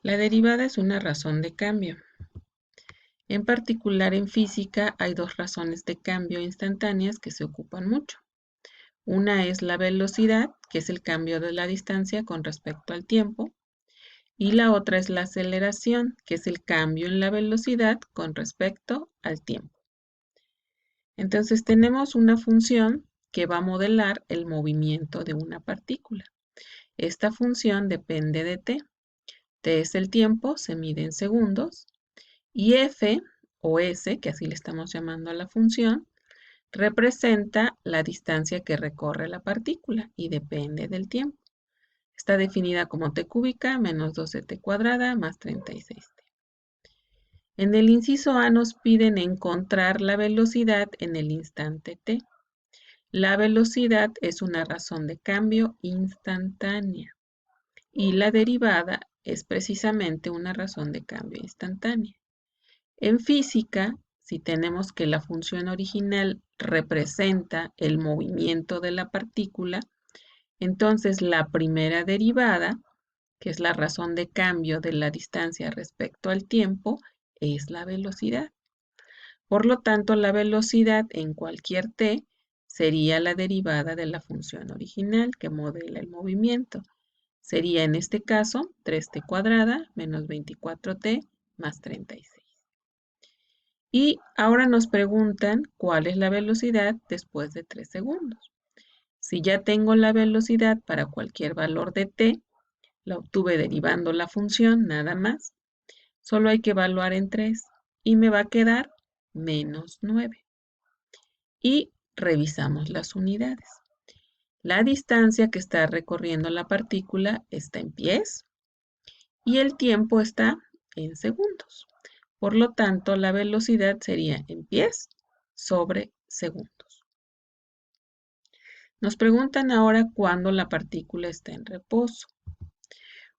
La derivada es una razón de cambio. En particular, en física hay dos razones de cambio instantáneas que se ocupan mucho. Una es la velocidad, que es el cambio de la distancia con respecto al tiempo, y la otra es la aceleración, que es el cambio en la velocidad con respecto al tiempo. Entonces tenemos una función que va a modelar el movimiento de una partícula. Esta función depende de t. T es el tiempo, se mide en segundos, y f o s, que así le estamos llamando a la función, representa la distancia que recorre la partícula y depende del tiempo. Está definida como t cúbica menos 12t cuadrada más 36t. En el inciso A nos piden encontrar la velocidad en el instante t. La velocidad es una razón de cambio instantánea y la derivada es precisamente una razón de cambio instantánea. En física, si tenemos que la función original representa el movimiento de la partícula, entonces la primera derivada, que es la razón de cambio de la distancia respecto al tiempo, es la velocidad. Por lo tanto, la velocidad en cualquier t sería la derivada de la función original que modela el movimiento. Sería en este caso 3t cuadrada menos 24t más 36. Y ahora nos preguntan cuál es la velocidad después de 3 segundos. Si ya tengo la velocidad para cualquier valor de t, la obtuve derivando la función nada más, solo hay que evaluar en 3 y me va a quedar menos 9. Y revisamos las unidades. La distancia que está recorriendo la partícula está en pies y el tiempo está en segundos. Por lo tanto, la velocidad sería en pies sobre segundos. Nos preguntan ahora cuándo la partícula está en reposo.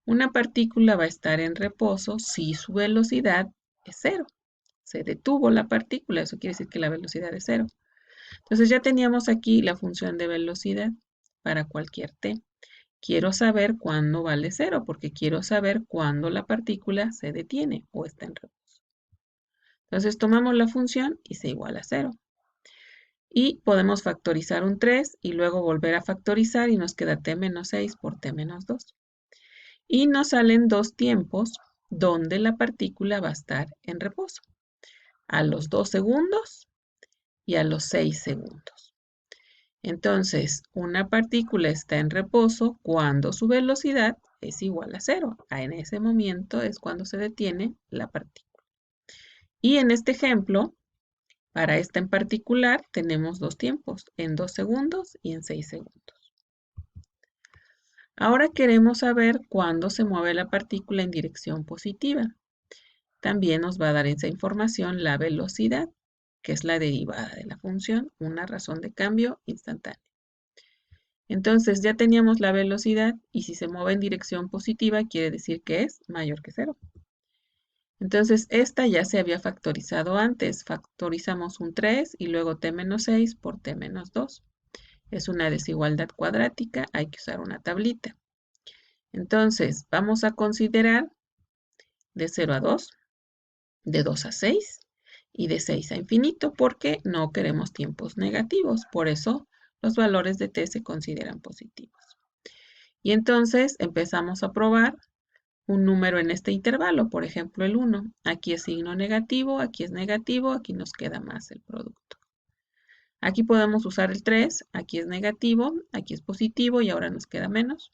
Una partícula va a estar en reposo si su velocidad es 0. Se detuvo la partícula, eso quiere decir que la velocidad es 0. Entonces ya teníamos aquí la función de velocidad para cualquier t. Quiero saber cuándo vale 0, porque quiero saber cuándo la partícula se detiene o está en reposo. Entonces tomamos la función y se iguala a 0. Y podemos factorizar un 3 y luego volver a factorizar y nos queda t menos 6 por t menos 2. Y nos salen dos tiempos donde la partícula va a estar en reposo. A los 2 segundos y a los 6 segundos. Entonces, una partícula está en reposo cuando su velocidad es igual a 0. En ese momento es cuando se detiene la partícula. Y en este ejemplo, para esta en particular, tenemos dos tiempos, en 2 segundos y en 6 segundos. Ahora queremos saber cuándo se mueve la partícula en dirección positiva. También nos va a dar esa información la velocidad, que es la derivada de la función, una razón de cambio instantánea. Entonces ya teníamos la velocidad y si se mueve en dirección positiva quiere decir que es mayor que 0. Entonces esta ya se había factorizado antes. Factorizamos un 3 y luego t menos 6 por t menos 2. Es una desigualdad cuadrática, hay que usar una tablita. Entonces vamos a considerar de 0 a 2, de 2 a 6 y de 6 a infinito porque no queremos tiempos negativos. Por eso los valores de t se consideran positivos. Y entonces empezamos a probar un número en este intervalo, por ejemplo el 1. Aquí es signo negativo, aquí es negativo, aquí nos queda más el producto. Aquí podemos usar el 3, aquí es negativo, aquí es positivo y ahora nos queda menos.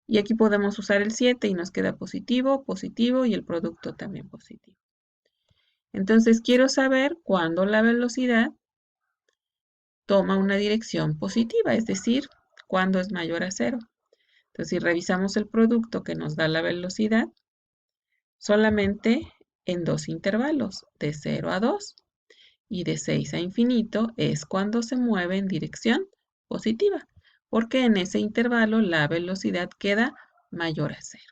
Y aquí podemos usar el 7 y nos queda positivo, positivo y el producto también positivo. Entonces quiero saber cuándo la velocidad toma una dirección positiva, es decir, cuándo es mayor a 0. Entonces, si revisamos el producto que nos da la velocidad, solamente en dos intervalos, de 0 a 2 y de 6 a infinito, es cuando se mueve en dirección positiva, porque en ese intervalo la velocidad queda mayor a 0.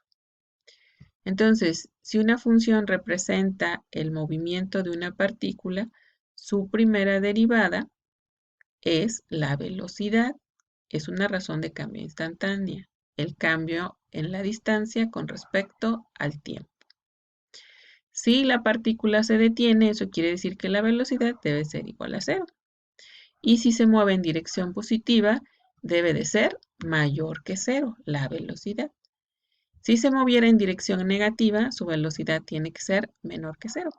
Entonces, si una función representa el movimiento de una partícula, su primera derivada es la velocidad. Es una razón de cambio instantánea. El cambio en la distancia con respecto al tiempo. Si la partícula se detiene, eso quiere decir que la velocidad debe ser igual a 0. Y si se mueve en dirección positiva, debe de ser mayor que 0, la velocidad. Si se moviera en dirección negativa, su velocidad tiene que ser menor que 0.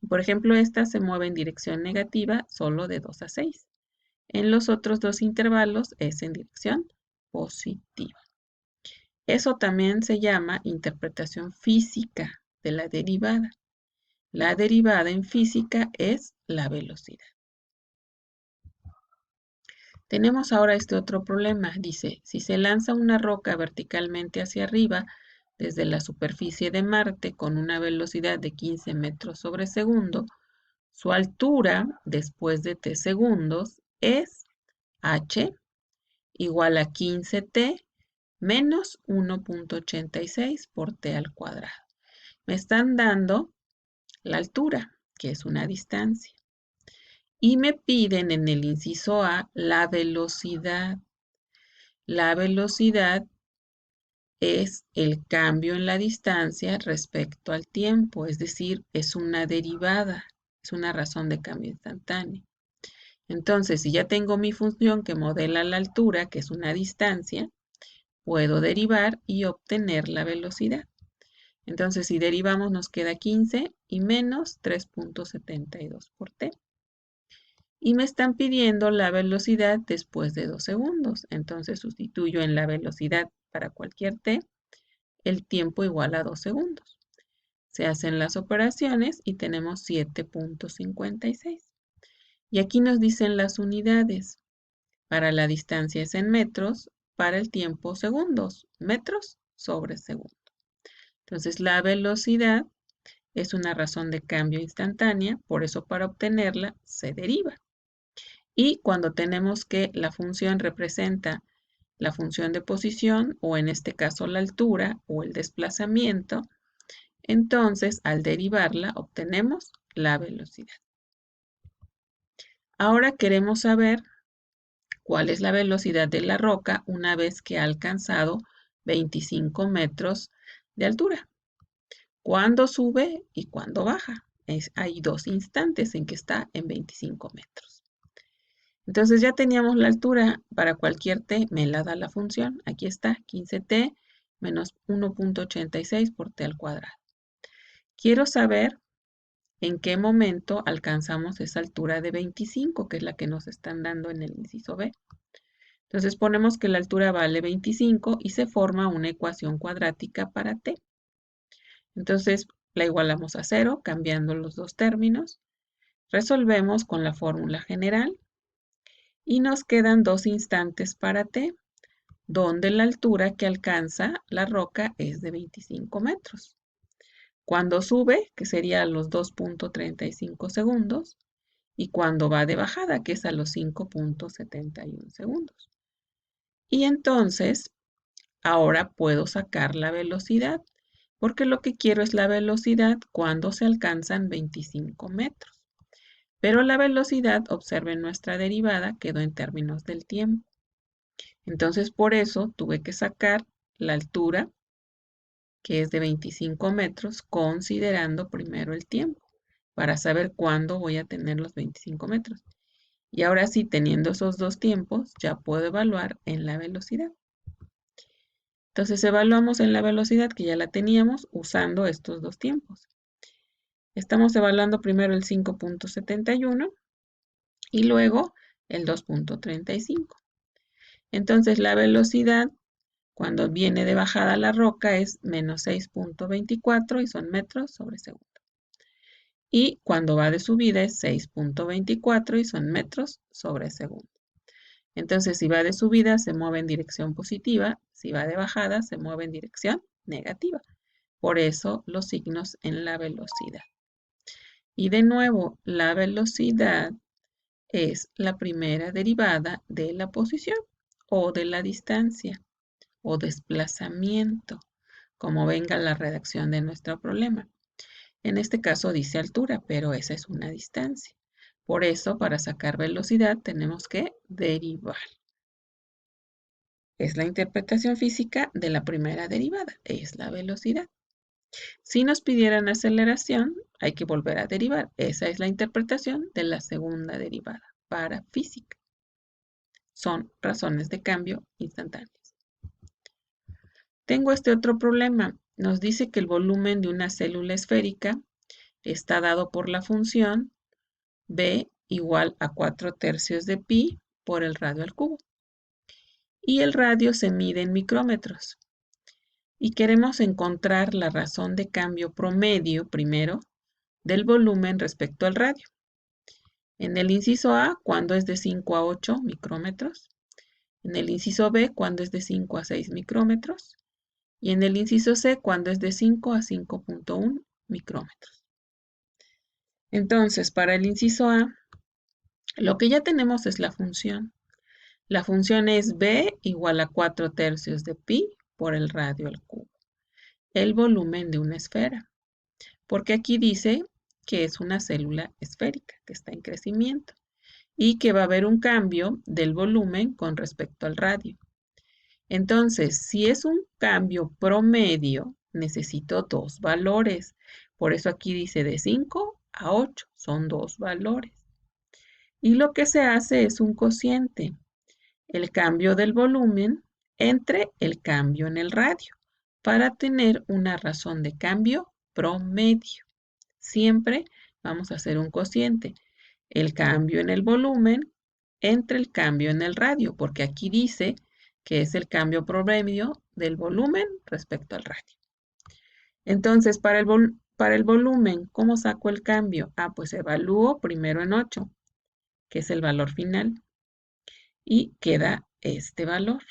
Por ejemplo, esta se mueve en dirección negativa solo de 2 a 6. En los otros dos intervalos es en dirección positiva. Eso también se llama interpretación física de la derivada. La derivada en física es la velocidad. Tenemos ahora este otro problema. Dice, si se lanza una roca verticalmente hacia arriba desde la superficie de Marte con una velocidad de 15 metros sobre segundo, su altura después de t segundos es h igual a 15t menos 1.86 por t al cuadrado. Me están dando la altura, que es una distancia. Y me piden en el inciso A la velocidad. La velocidad es el cambio en la distancia respecto al tiempo, es decir, es una derivada, es una razón de cambio instantáneo. Entonces, si ya tengo mi función que modela la altura, que es una distancia, puedo derivar y obtener la velocidad. Entonces, si derivamos, nos queda 15 y menos 3.72 por t. Y me están pidiendo la velocidad después de 2 segundos. Entonces, sustituyo en la velocidad para cualquier t el tiempo igual a 2 segundos. Se hacen las operaciones y tenemos 7.56. Y aquí nos dicen las unidades. Para la distancia es en metros, para el tiempo segundos, metros sobre segundo. Entonces la velocidad es una razón de cambio instantánea, por eso para obtenerla se deriva. Y cuando tenemos que la función representa la función de posición, o en este caso la altura o el desplazamiento, entonces al derivarla obtenemos la velocidad. Ahora queremos saber cuál es la velocidad de la roca una vez que ha alcanzado 25 metros de altura. ¿Cuándo sube y cuándo baja? Hay dos instantes en que está en 25 metros. Entonces ya teníamos la altura para cualquier t, me la da la función. Aquí está, 15t menos 1.86 por t al cuadrado. Quiero saber en qué momento alcanzamos esa altura de 25, que es la que nos están dando en el inciso B. Entonces ponemos que la altura vale 25 y se forma una ecuación cuadrática para t. Entonces la igualamos a 0, cambiando los dos términos. Resolvemos con la fórmula general y nos quedan dos instantes para t, donde la altura que alcanza la roca es de 25 metros. Cuando sube, que sería a los 2.35 segundos, y cuando va de bajada, que es a los 5.71 segundos. Y entonces, ahora puedo sacar la velocidad, porque lo que quiero es la velocidad cuando se alcanzan 25 metros. Pero la velocidad, observen nuestra derivada, quedó en términos del tiempo. Entonces, por eso tuve que sacar la altura, que es de 25 metros, considerando primero el tiempo, para saber cuándo voy a tener los 25 metros. Y ahora sí, teniendo esos dos tiempos, ya puedo evaluar en la velocidad. Entonces evaluamos en la velocidad que ya la teníamos usando estos dos tiempos. Estamos evaluando primero el 5.71 y luego el 2.35. Entonces la velocidad cuando viene de bajada la roca es menos 6.24 y son metros sobre segundo. Y cuando va de subida es 6.24 y son metros sobre segundo. Entonces, si va de subida, se mueve en dirección positiva. Si va de bajada, se mueve en dirección negativa. Por eso, los signos en la velocidad. Y de nuevo, la velocidad es la primera derivada de la posición o de la distancia o desplazamiento, como venga la redacción de nuestro problema. En este caso dice altura, pero esa es una distancia. Por eso, para sacar velocidad, tenemos que derivar. es la interpretación física de la primera derivada, es la velocidad. Si nos pidieran aceleración, hay que volver a derivar. Esa es la interpretación de la segunda derivada para física. Son razones de cambio instantáneas. Tengo este otro problema. Nos dice que el volumen de una célula esférica está dado por la función B igual a 4/3 de pi por el radio al cubo. Y el radio se mide en micrómetros. Y queremos encontrar la razón de cambio promedio, primero, del volumen respecto al radio. En el inciso A, cuando es de 5 a 8 micrómetros. En el inciso B, cuando es de 5 a 6 micrómetros. Y en el inciso C, cuando es de 5 a 5.1 micrómetros. Entonces, para el inciso A, lo que ya tenemos es la función. La función es B igual a 4/3 de pi por el radio al cubo. El volumen de una esfera. Porque aquí dice que es una célula esférica, que está en crecimiento. Y que va a haber un cambio del volumen con respecto al radio. Entonces, si es un cambio promedio, necesito dos valores. Por eso aquí dice de 5 a 8, son dos valores. Y lo que se hace es un cociente, el cambio del volumen entre el cambio en el radio, para tener una razón de cambio promedio. Siempre vamos a hacer un cociente, el cambio en el volumen entre el cambio en el radio, porque aquí dice que es el cambio promedio del volumen respecto al radio. Entonces, para el volumen, ¿cómo saco el cambio? Pues evalúo primero en 8, que es el valor final, y queda este valor.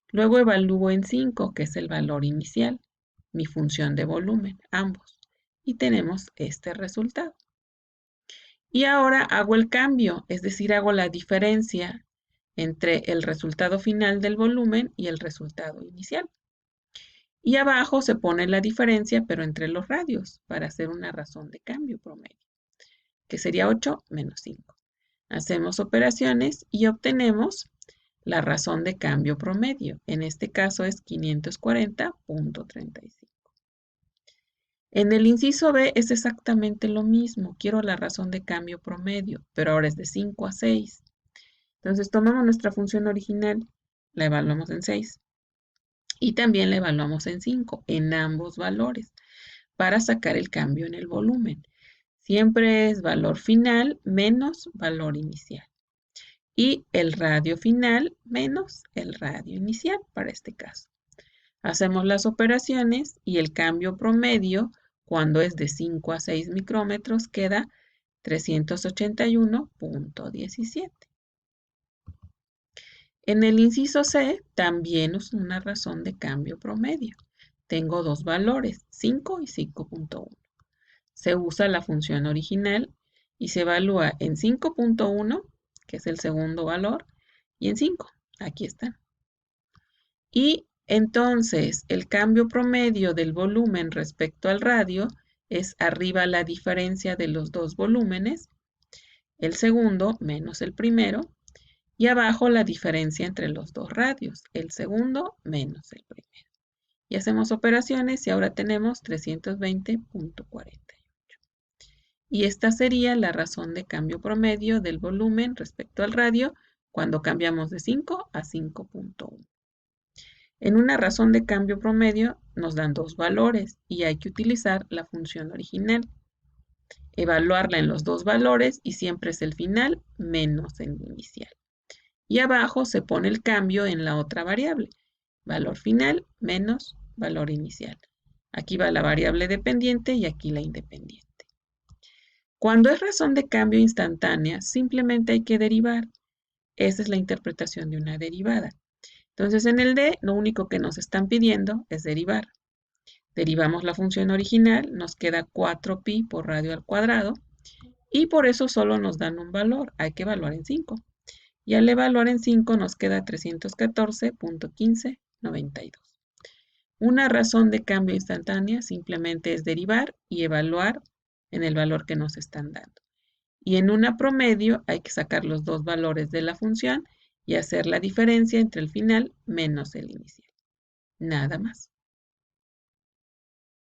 Luego evalúo en 5, que es el valor inicial, mi función de volumen, ambos, y tenemos este resultado. Y ahora hago el cambio, es decir, hago la diferencia entre el resultado final del volumen y el resultado inicial. Y abajo se pone la diferencia, pero entre los radios, para hacer una razón de cambio promedio, que sería 8 menos 5. Hacemos operaciones y obtenemos la razón de cambio promedio. En este caso es 540.35. En el inciso B es exactamente lo mismo. Quiero la razón de cambio promedio, pero ahora es de 5 a 6. Entonces tomamos nuestra función original, la evaluamos en 6 y también la evaluamos en 5, en ambos valores, para sacar el cambio en el volumen. Siempre es valor final menos valor inicial. Y el radio final menos el radio inicial para este caso. Hacemos las operaciones y el cambio promedio, cuando es de 5 a 6 micrómetros, queda 381.17. En el inciso C también es una razón de cambio promedio. Tengo dos valores, 5 y 5.1. Se usa la función original y se evalúa en 5.1, que es el segundo valor, y en 5, aquí está. Y entonces el cambio promedio del volumen respecto al radio es arriba la diferencia de los dos volúmenes, el segundo menos el primero, y abajo la diferencia entre los dos radios, el segundo menos el primero. Y hacemos operaciones y ahora tenemos 320.48. Y esta sería la razón de cambio promedio del volumen respecto al radio cuando cambiamos de 5 a 5.1. En una razón de cambio promedio nos dan dos valores y hay que utilizar la función original. Evaluarla en los dos valores y siempre es el final menos el inicial. Y abajo se pone el cambio en la otra variable. Valor final menos valor inicial. Aquí va la variable dependiente y aquí la independiente. Cuando es razón de cambio instantánea, simplemente hay que derivar. Esa es la interpretación de una derivada. Entonces, en el D, lo único que nos están pidiendo es derivar. Derivamos la función original, nos queda 4pi por radio al cuadrado, y por eso solo nos dan un valor. Hay que evaluar en 5. Y al evaluar en 5 nos queda 314.1592. Una razón de cambio instantánea simplemente es derivar y evaluar en el valor que nos están dando. Y en una promedio hay que sacar los dos valores de la función y hacer la diferencia entre el final menos el inicial. Nada más.